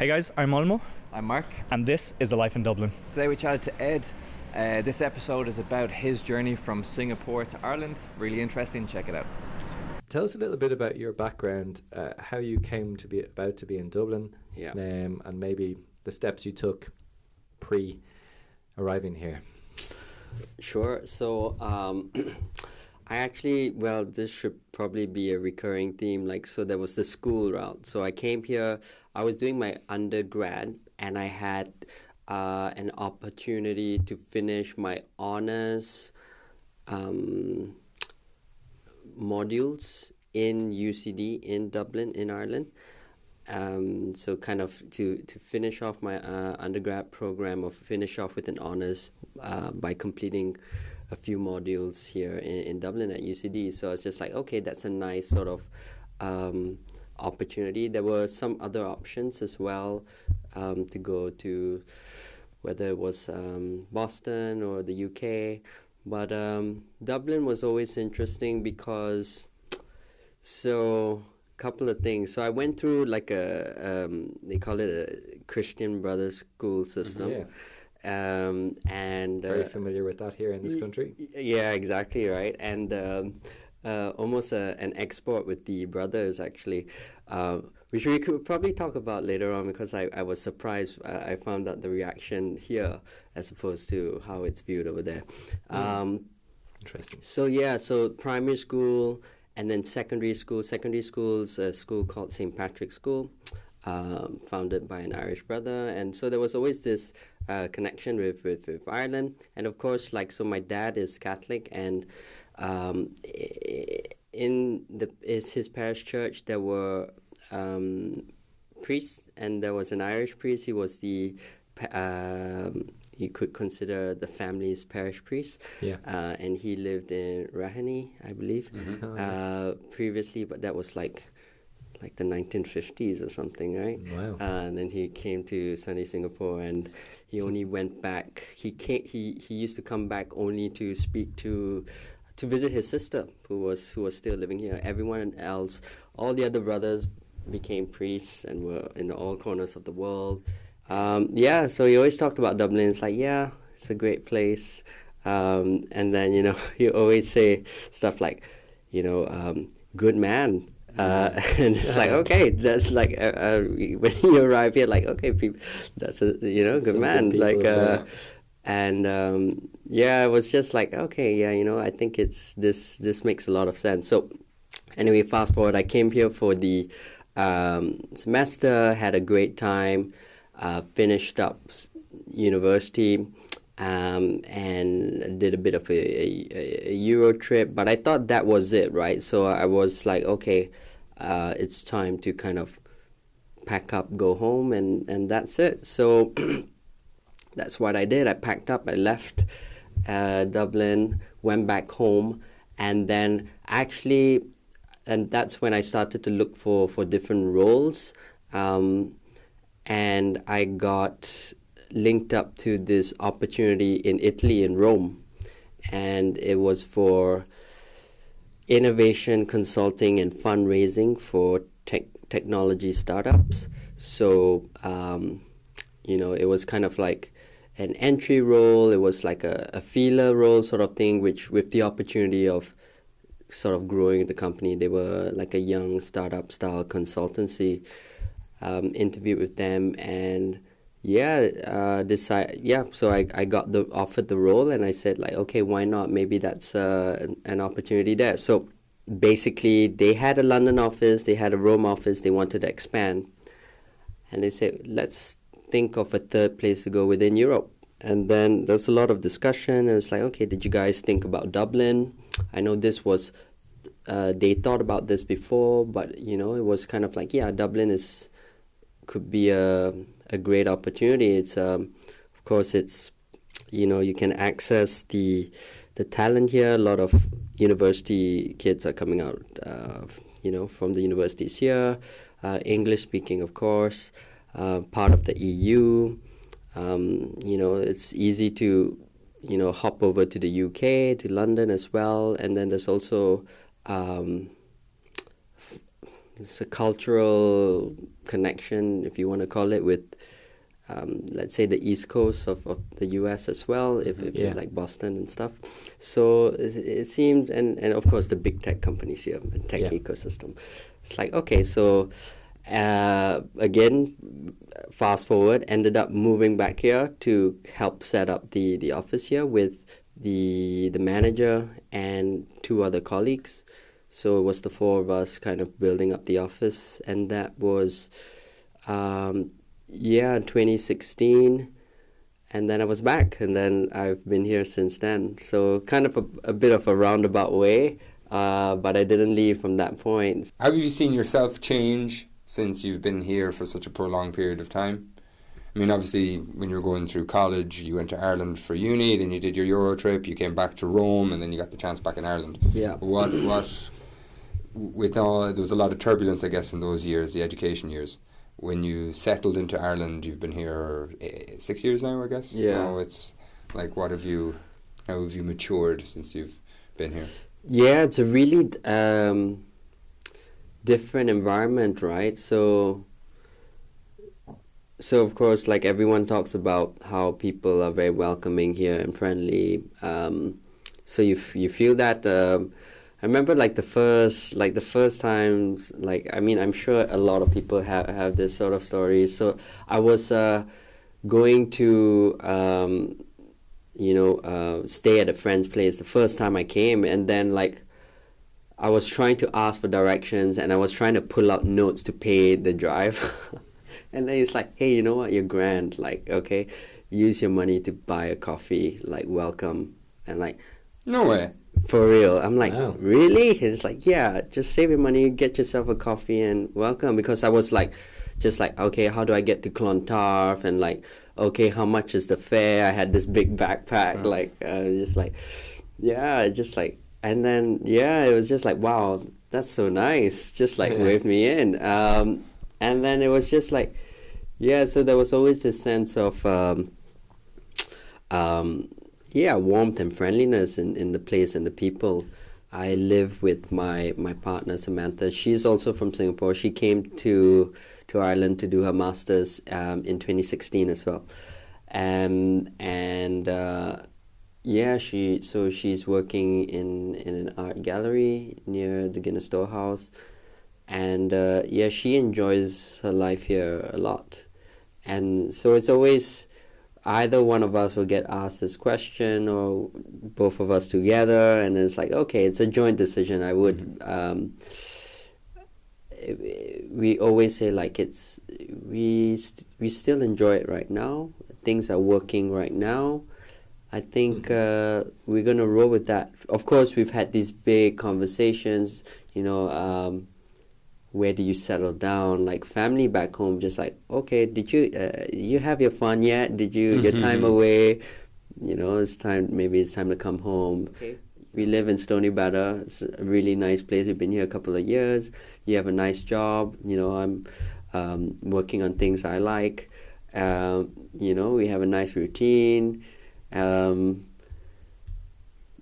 Hey guys, I'm Olmo, I'm Mark. and this is A Life in Dublin. Today we chatted to Ed. This episode is about his journey from Singapore to Ireland. Really interesting. Check it out. Tell us a little bit about your background, how you came to be in Dublin, and maybe the steps you took pre-arriving here. Sure. So this should probably be a recurring theme. So there was the school route. So I came here, I was doing my undergrad, and I had an opportunity to finish my honors modules in UCD in Dublin, in Ireland. So kind of to finish off my undergrad program, or finish off with an honors by completing a few modules here in Dublin at UCD. So I was just like, okay, that's a nice sort of opportunity. There were some other options as well to go to, whether it was Boston or the UK. But Dublin was always interesting because, couple of things. So I went through like they call it a Christian Brothers school system. Yeah. And very familiar with that here in this country. Yeah, exactly right. And almost an export with the brothers, actually, which we could probably talk about later on, because I was surprised. I found out the reaction here as opposed to how it's viewed over there. Interesting. So primary school and then secondary school. Secondary school's a school called St. Patrick's School, founded by an Irish brother. And so there was always this connection with Ireland. And of course, my dad is Catholic, and in his parish church, there were priests, and there was an Irish priest. He was the you could consider the family's parish priest. Yeah. And he lived in Raheny, I believe, previously, but that was like the 1950s or something, right? Wow. And then he came to sunny Singapore, and he only went back. He used to come back only to speak to visit his sister, who was still living here. Everyone else, all the other brothers, became priests and were in all corners of the world. So he always talked about Dublin. It's like, yeah, it's a great place. And then, he always say stuff like, good man. And it's like, okay, that's like, when you arrive here, like, okay, people, that's a, good man. It was just like, okay, I think this makes a lot of sense. So anyway, fast forward, I came here for the semester, had a great time, finished up university, and did a bit of a Euro trip, but I thought that was it, right? So I was like, okay, it's time to kind of pack up, go home, and that's it. So that's what I did. I packed up, I left Dublin, went back home, and then and that's when I started to look for different roles, and I got linked up to this opportunity in Italy, in Rome, and it was for innovation consulting and fundraising for technology startups. So it was kind of like an entry role. It was like a feeler role sort of thing, which with the opportunity of sort of growing the company. They were like a young startup style consultancy. Interviewed with them, and so I got offered the role, and I said, like, okay, why not? Maybe that's an opportunity there. So basically, they had a London office, they had a Rome office, they wanted to expand, and they said, let's think of a third place to go within Europe. And then there's a lot of discussion, and it's like, okay, did you guys think about Dublin? I know this was they thought about this before, but it was kind of like, yeah, Dublin could be a great opportunity. It's of course, it's you can access the talent here. A lot of university kids are coming out from the universities here, English speaking, of course, part of the EU. It's easy to hop over to the UK, to London as well, and then there's also it's a cultural connection, if you want to call it, with let's say the East Coast of the US as well, if like Boston and stuff. So it seemed, and of course the big tech companies here, the tech ecosystem. It's like, okay, so again, fast forward, ended up moving back here to help set up the office here with the manager and 2 other colleagues. So it was the 4 of us kind of building up the office, and that was 2016, and then I was back, and then I've been here since then. So kind of a bit of a roundabout way, but I didn't leave from that point. How have you seen yourself change since you've been here for such a prolonged period of time? I mean, obviously, when you were going through college, you went to Ireland for uni, then you did your Euro trip, you came back to Rome, and then you got the chance back in Ireland. Yeah. With all, there was a lot of turbulence, I guess, in those years, the education years. When you settled into Ireland, you've been here 6 years now, I guess. Yeah. So it's like, how have you matured since you've been here? Yeah, it's a really different environment, right? So of course, like everyone talks about how people are very welcoming here and friendly. So you feel that. I remember the first times, I mean, I'm sure a lot of people have this sort of story. So I was going to stay at a friend's place the first time I came, and then I was trying to ask for directions, and I was trying to pull out notes to pay the drive. And then it's like, hey, you know what, you're grand, okay, use your money to buy a coffee, welcome. And no way. For real. I'm like, wow. Really? And it's like, yeah, just save your money, get yourself a coffee and welcome. Because I was okay, how do I get to Clontarf? And okay, how much is the fare? I had this big backpack, and then, it was just wow, that's so nice. Just waved me in. And then it was just so there was always this sense of warmth and friendliness in the place and the people. I live with my partner Samantha. She's also from Singapore. She came to Ireland to do her master's in 2016 as well. She's working in an art gallery near the Guinness Storehouse. And she enjoys her life here a lot. And so it's always either one of us will get asked this question or both of us together, and it's okay, it's a joint decision. I would we always say we still enjoy it right now. Things are working right now. I think we're going to roll with that. Of course, we've had these big conversations, where do you settle down? Family back home, just okay, did you have your fun yet? Did you your time away? It's time. Maybe it's time to come home. Okay. We live in Stoneybatter. It's a really nice place. We've been here a couple of years. You have a nice job. I'm working on things I like. We have a nice routine.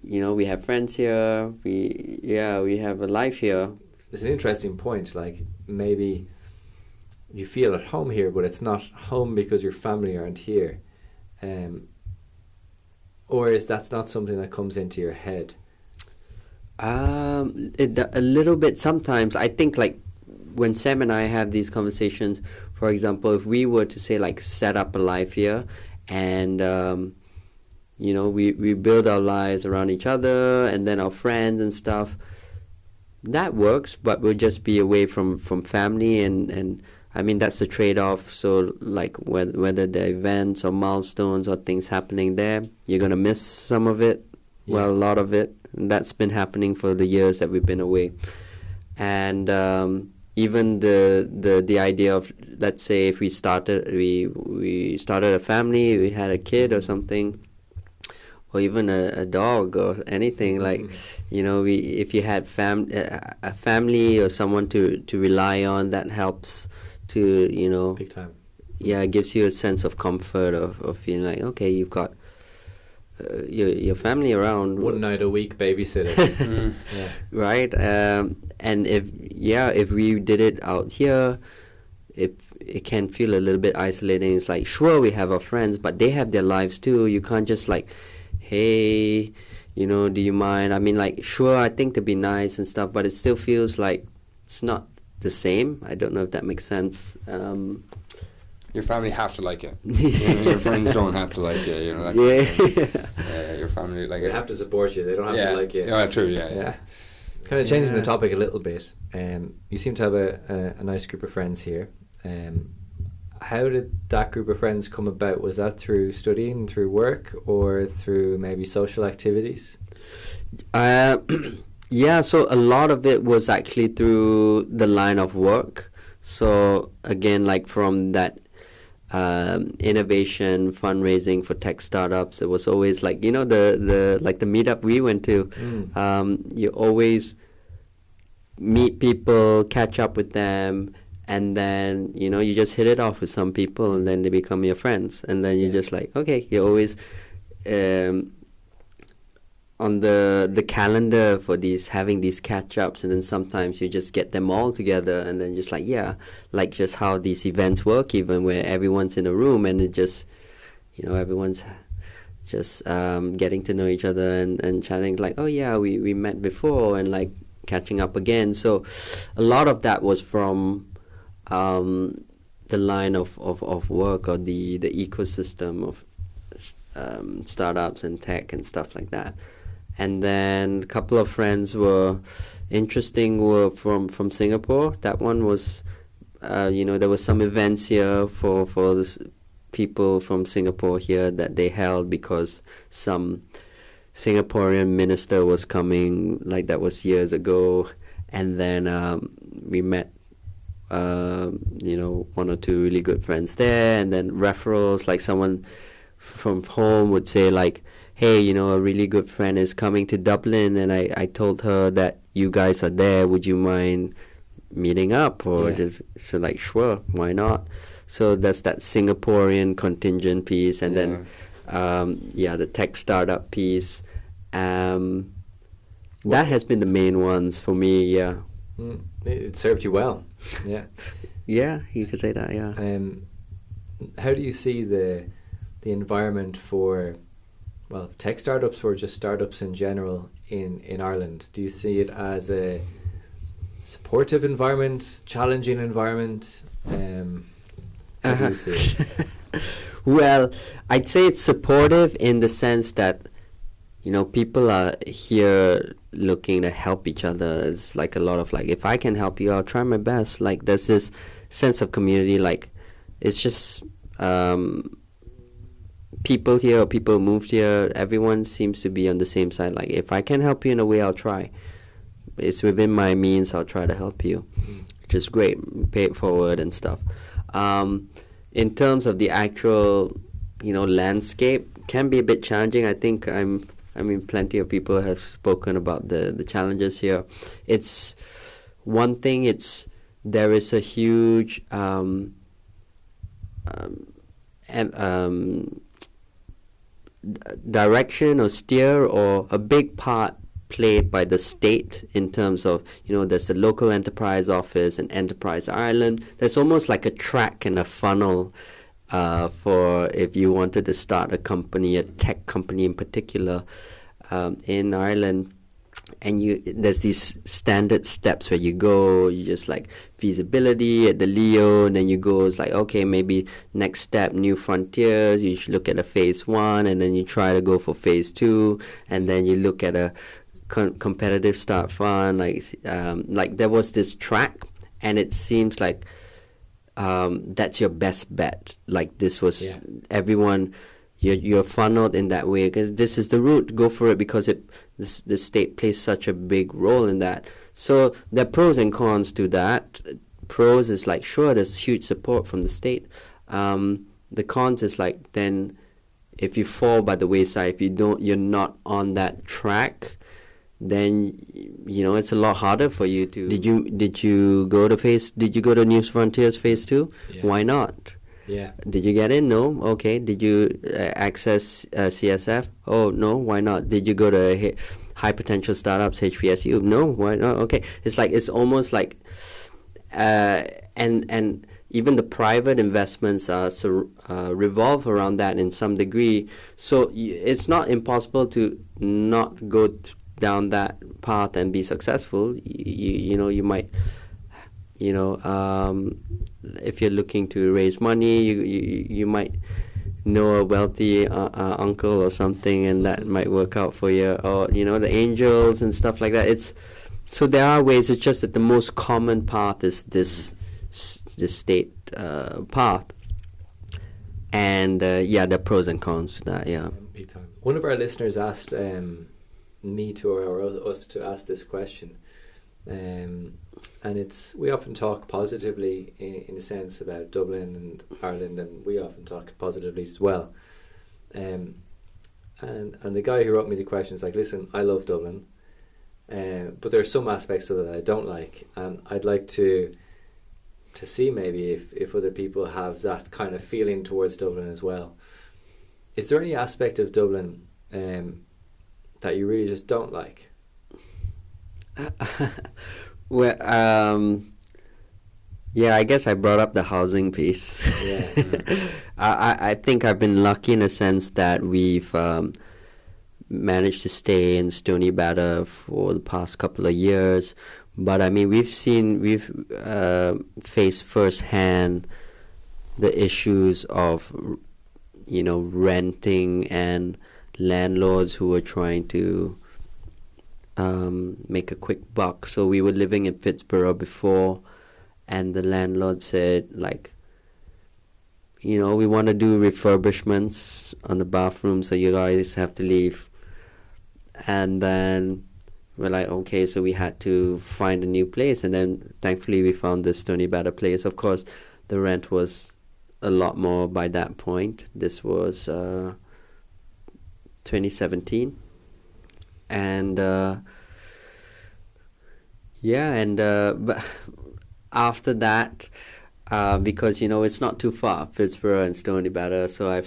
We have friends here. We have a life here. It's an interesting point. Maybe you feel at home here, but it's not home because your family aren't here. Or is that not something that comes into your head? A little bit sometimes. I think when Sam and I have these conversations, for example, if we were to say set up a life here, and we build our lives around each other and then our friends and stuff, that works, but we'll just be away from family, and I mean that's the trade-off. So whether the events or milestones or things happening there, you're gonna miss some of it. Yeah. Well, a lot of it, and that's been happening for the years that we've been away. And even the idea of, let's say, if we started a family, we had a kid or something, or even a dog or anything, if you had a family or someone to rely on, that helps to big time. Yeah, it gives you a sense of comfort of feeling okay, you've got your family around. One night a week babysitting. Yeah. Right? And if we did it out here, it can feel a little bit isolating. It's like, sure, we have our friends, but they have their lives too. You can't just like, hey, do you mind? I mean, like, sure, I think to be nice and stuff, but it still feels like it's not the same. I don't know if that makes sense. Your family have to like you. Your friends don't have to like you. That kind of thing. Your family like They have to support you. They don't have to like you. Yeah, true. Yeah. Kind of changing the topic a little bit. You seem to have a nice group of friends here. How did that group of friends come about? Was that through studying, through work, or through maybe social activities? Yeah, so a lot of it was actually through the line of work. So again, like from that innovation fundraising for tech startups, it was always like, the meetup we went to. You always meet people, catch up with them, and then you just hit it off with some people, and then they become your friends, and then you're just like, okay, you're always on the calendar for having these catch-ups, and then sometimes you just get them all together, and then just like just how these events work, even where everyone's in a room and it just everyone's just getting to know each other and chatting, like, oh yeah, we met before, and like catching up again. So a lot of that was from the line of work, or the ecosystem of startups and tech and stuff like that. And then a couple of friends were from Singapore. That one was, there were some events here for this people from Singapore here that they held because some Singaporean minister was coming, like that was years ago. And then we met one or two really good friends there, and then referrals, like someone from home would say like, hey, a really good friend is coming to Dublin, and I told her that you guys are there, would you mind meeting up? Or just, so like, sure, why not? So that's that Singaporean contingent piece, and then the tech startup piece. That has been the main ones for me. It served you well. Yeah, you could say that. How do you see the environment for tech startups, or just startups in general in Ireland? Do you see it as a supportive environment, challenging environment? How do you see it? Well, I'd say it's supportive in the sense that people are here looking to help each other. It's like a lot of like, if I can help you, I'll try my best. Like there's this sense of community. Like it's just people here, or people moved here, everyone seems to be on the same side. Like if I can help you in a way, I'll try. It's within my means, I'll try to help you, which is great. Pay it forward and stuff. In terms of the actual landscape, can be a bit challenging. I think plenty of people have spoken about the challenges here. It's one thing. There is a huge direction or steer, or a big part played by the state in terms of, there's a local enterprise office and Enterprise Ireland. There's almost like a track and a funnel for if you wanted to start a company, a tech company in particular, in Ireland. And there's these standard steps where you go, you just like feasibility at the Leo, and then you go, it's like, okay, maybe next step, new frontiers, you should look at a phase 1, and then you try to go for phase 2, and then you look at a competitive start fund, like there was this track, and it seems like that's your best bet. Like this was everyone, you're funneled in that way because this is the route, go for it, because the state plays such a big role in that. So there are pros and cons to that. Pros is like, sure, there's huge support from the state. The cons is like, then if you fall by the wayside, if you're not on that track, then it's a lot harder for you to. Did you go to New Frontiers phase 2? Yeah. Why not? Yeah. Did you get in? No. Okay. Did you access CSF? Oh, no. Why not? Did you go to high potential startups, HPSU? No. Why not? Okay. It's almost like, and even the private investments revolve around that in some degree. So it's not impossible to not go down that path and be successful. You might, if you're looking to raise money, you might know a wealthy uncle or something, and that might work out for you. Or the angels and stuff like that. So there are ways. It's just that the most common path is this state path, and there are pros and cons to that. Yeah, big time. One of our listeners asked me to or us to ask this question, and we often talk positively in a sense about Dublin and Ireland, and we often talk positively as well. And the guy who wrote me the question is like, listen, I love Dublin, but there are some aspects of it that I don't like, and I'd like to see maybe if other people have that kind of feeling towards Dublin as well. Is there any aspect of Dublin that you really just don't like? Well, I guess I brought up the housing piece. Yeah. I think I've been lucky in a sense that we've managed to stay in Stoneybatter for the past couple of years. But I mean, we've faced firsthand the issues of, renting and landlords who were trying to make a quick buck. So we were living in Pittsburgh before, and the landlord said, like, we want to do refurbishments on the bathroom, so you guys have to leave. And then we're like, okay, so we had to find a new place, and then thankfully we found this Stoneybatter place. Of course, the rent was a lot more by that point. This was 2017. And but after that, because it's not too far, Pittsburgh and Stoneybatter, so I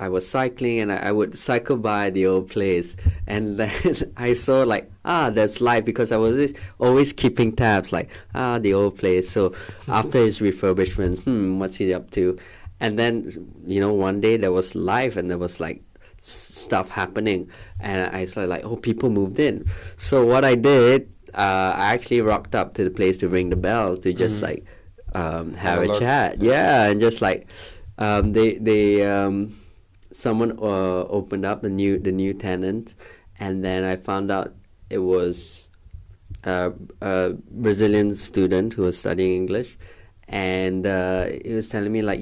was cycling, and I would cycle by the old place, and then I saw like, there's life, because I was always keeping tabs, like, the old place. So after his refurbishment, what's he up to? And then one day there was life, and there was like stuff happening, and I saw like, people moved in. So what I did, I actually rocked up to the place to ring the bell to just like have a chat. Yeah, and just like someone opened up the new tenant, and then I found out it was a Brazilian student who was studying English, and he was telling me like,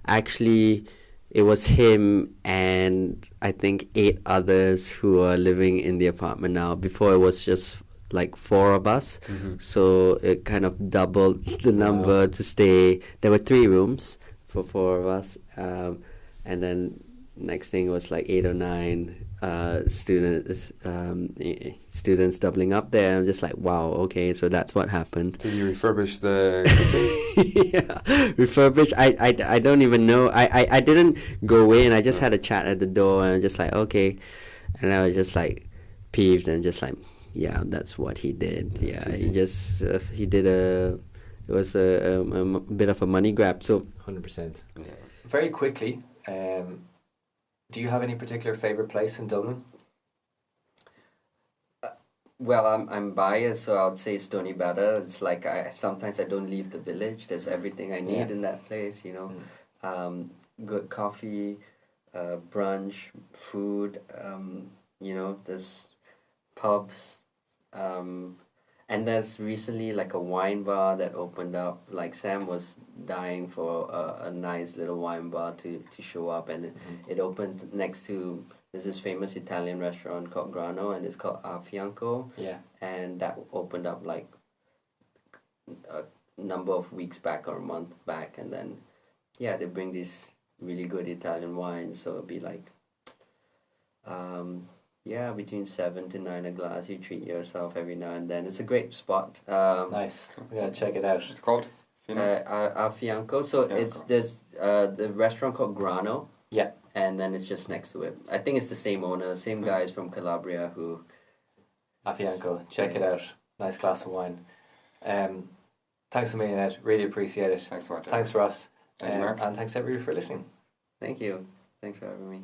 actually it was him and I think 8 others who are living in the apartment now. Before it was just like 4 of us, so it kind of doubled the number to stay. There were 3 rooms for 4 of us, and then next thing was like 8 or 9 students doubling up there. I'm just like, wow, okay, so that's what happened. Did you refurbish the kitchen? Yeah, refurbish. I don't even know. I didn't go in. I just had a chat at the door, and I'm just like, okay, and I was just like peeved and just like, yeah, that's what he did. Yeah, he just it was a bit of a money grab. So 100%. Yeah. Very quickly, do you have any particular favorite place in Dublin? Well, I'm biased, so I would say Stoneybatter. It's like sometimes I don't leave the village. There's everything I need in that place, good coffee, brunch, food, there's pubs, and there's recently like a wine bar that opened up. Like Sam was dying for a nice little wine bar to show up, and it opened next to, there's this famous Italian restaurant called Grano, and it's called A Fianco. Yeah. And that opened up like a number of weeks back or a month back, and then they bring these really good Italian wines, so it'd be like between 7 to 9 a glass. You treat yourself every now and then. It's a great spot. Nice. We gotta check it out. It's called A Fianco. So it's there's the restaurant called Grano. Yeah. And then it's just next to it. I think it's the same owner, same guys from Calabria who. A Fianco. Check it out. Nice glass of wine. Thanks a million, Ed. Really appreciate it. Thanks for watching. Thanks, Ross. Thank you, Mark. And thanks everybody for listening. Thank you. Thanks for having me.